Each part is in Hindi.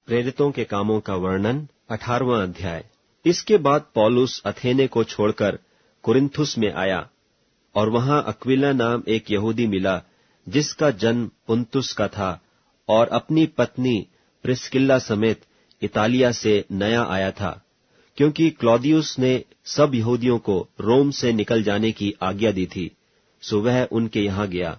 प्रेरितों के कामों का वर्णन 18वां अध्याय। इसके बाद पौलुस अथेने को छोड़कर कुरिन्थुस में आया और वहां अक्विला नाम एक यहूदी मिला जिसका जन्म पुन्तुस का था और अपनी पत्नी प्रिस्किल्ला समेत इतालिया से नया आया था, क्योंकि क्लौदियुस ने सब यहूदियों को रोम से निकल जाने की आज्ञा दी थी। सो वह उनके यहाँ गया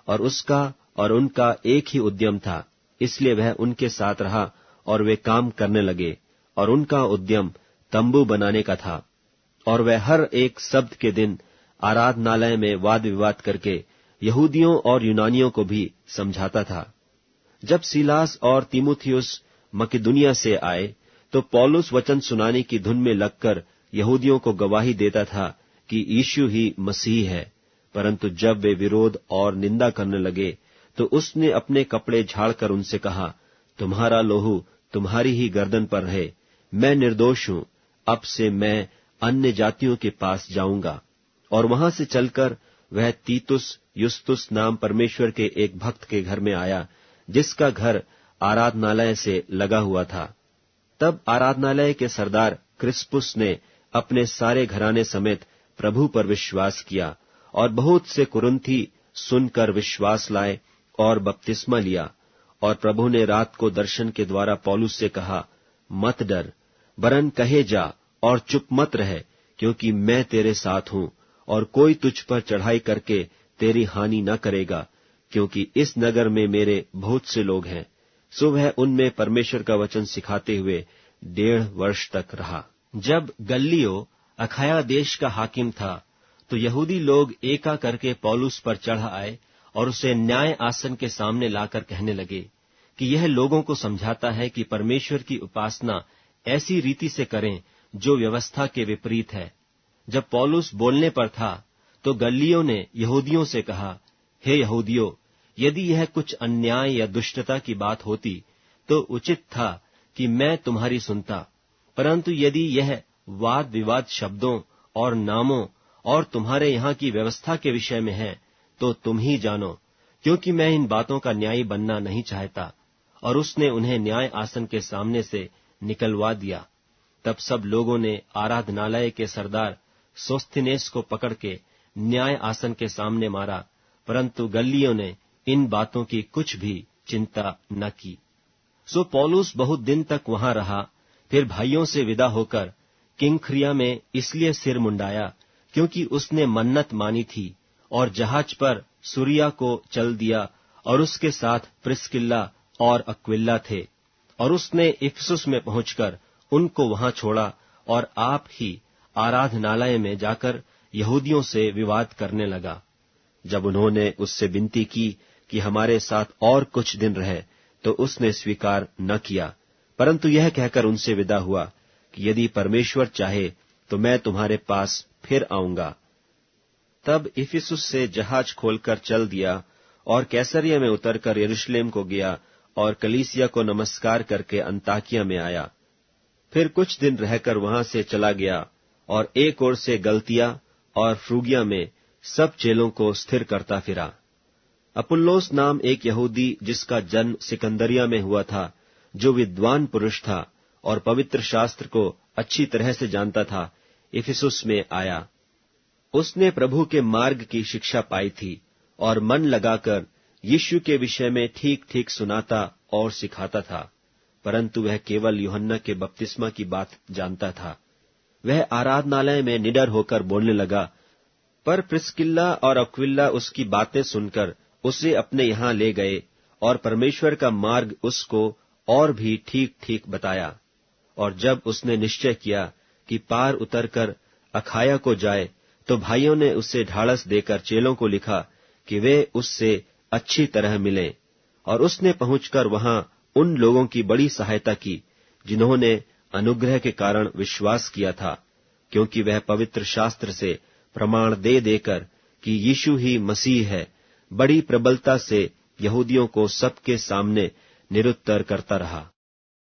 और उसका और उनका एक ही उद्यम था, इसलिए वह उनके साथ रहा और वे काम करने लगे और उनका उद्यम तंबू बनाने का था। और वह हर एक सब्त के दिन आराधनालय में वाद विवाद करके यहूदियों और यूनानियों को भी समझाता था। जब सीलास और तीमुथियुस मकिदुनिया से आए तो पौलुस वचन सुनाने की धुन में लगकर यहूदियों को गवाही देता था कि यीशु ही मसीह है। परंतु जब वे विरोध और निंदा करने लगे तो उसने अपने कपड़े झाड़कर उनसे कहा, तुम्हारा लोहू तुम्हारी ही गर्दन पर रहे, मैं निर्दोष हूं। अब से मैं अन्य जातियों के पास जाऊंगा। और वहां से चलकर वह तीतुस युस्तुस नाम परमेश्वर के एक भक्त के घर में आया, जिसका घर आराधनालय से लगा हुआ था। तब आराधनालय के सरदार क्रिस्पुस ने अपने सारे घराने समेत प्रभु पर विश्वास किया और बहुत से कुरिन्थी सुनकर विश्वास लाए और बपतिस्मा लिया। और प्रभु ने रात को दर्शन के द्वारा पौलुस से कहा, मत डर, वरन कहे जा और चुप मत रह, क्योंकि मैं तेरे साथ हूं और कोई तुझ पर चढ़ाई करके तेरी हानि न करेगा, क्योंकि इस नगर में मेरे बहुत से लोग हैं। सो वह उनमें परमेश्वर का वचन सिखाते हुए 1.5 वर्ष तक रहा। जब गल्लियो अखाया देश का हाकिम था तो यहूदी लोग एका करके पौलुस पर चढ़ आए और उसे न्याय आसन के सामने लाकर कहने लगे कि यह लोगों को समझाता है कि परमेश्वर की उपासना ऐसी रीति से करें जो व्यवस्था के विपरीत है। जब पौलुस बोलने पर था तो गल्लियो ने यहूदियों से कहा, हे यहूदियों, यदि यह कुछ अन्याय या दुष्टता की बात होती तो उचित था कि मैं तुम्हारी सुनता, परंतु यदि यह वाद विवाद शब्दों और नामों और तुम्हारे यहाँ की व्यवस्था के विषय में है तो तुम ही जानो, क्योंकि मैं इन बातों का न्यायी बनना नहीं चाहता। और उसने उन्हें न्याय आसन के सामने से निकलवा दिया। तब सब लोगों ने आराधनालय के सरदार सोस्थिनेस को पकड़ के न्याय आसन के सामने मारा, परंतु गल्लियो ने इन बातों की कुछ भी चिंता न की। सो पौलुस बहुत दिन तक वहां रहा। फिर भाइयों से विदा होकर किंख्रिया में इसलिए सिर मुंडाया क्योंकि उसने मन्नत मानी थी, और जहाज पर सूरिया को चल दिया और उसके साथ प्रिस्किल्ला और अक्विला थे। और उसने इफिसुस में पहुंचकर उनको वहां छोड़ा और आप ही आराधनालय में जाकर यहूदियों से विवाद करने लगा। जब उन्होंने उससे विनती की कि हमारे साथ और कुछ दिन रहे तो उसने स्वीकार न किया, परंतु यह कहकर उनसे विदा हुआ कि यदि परमेश्वर चाहे तो मैं तुम्हारे पास फिर आऊंगा। तब इफिसुस से जहाज खोलकर चल दिया और कैसरिया में उतरकर यरूशलेम को गया और कलीसिया को नमस्कार करके अंताकिया में आया। फिर कुछ दिन रहकर वहां से चला गया और एक ओर से गलतिया और फ्रूगिया में सब चेलों को स्थिर करता फिरा। अपुल्लोस नाम एक यहूदी जिसका जन्म सिकंदरिया में हुआ था, जो विद्वान पुरुष था और पवित्र शास्त्र को अच्छी तरह से जानता था, इफिसुस में आया। उसने प्रभु के मार्ग की शिक्षा पाई थी और मन लगाकर यीशु के विषय में ठीक ठीक सुनाता और सिखाता था, परंतु वह केवल यूहन्ना के बपतिस्मा की बात जानता था। वह आराधनालय में निडर होकर बोलने लगा, पर प्रिस्किल्ला और अक्विला उसकी बातें सुनकर उसे अपने यहाँ ले गए और परमेश्वर का मार्ग उसको और भी ठीक ठीक बताया। और जब उसने निश्चय किया कि पार उतरकर अखाया को जाए तो भाइयों ने उसे ढाढ़स देकर चेलों को लिखा कि वे उससे अच्छी तरह मिलें। और उसने पहुंचकर वहां उन लोगों की बड़ी सहायता की जिन्होंने अनुग्रह के कारण विश्वास किया था, क्योंकि वह पवित्र शास्त्र से प्रमाण दे देकर कि यीशु ही मसीह है, बड़ी प्रबलता से यहूदियों को सबके सामने निरुत्तर करता रहा।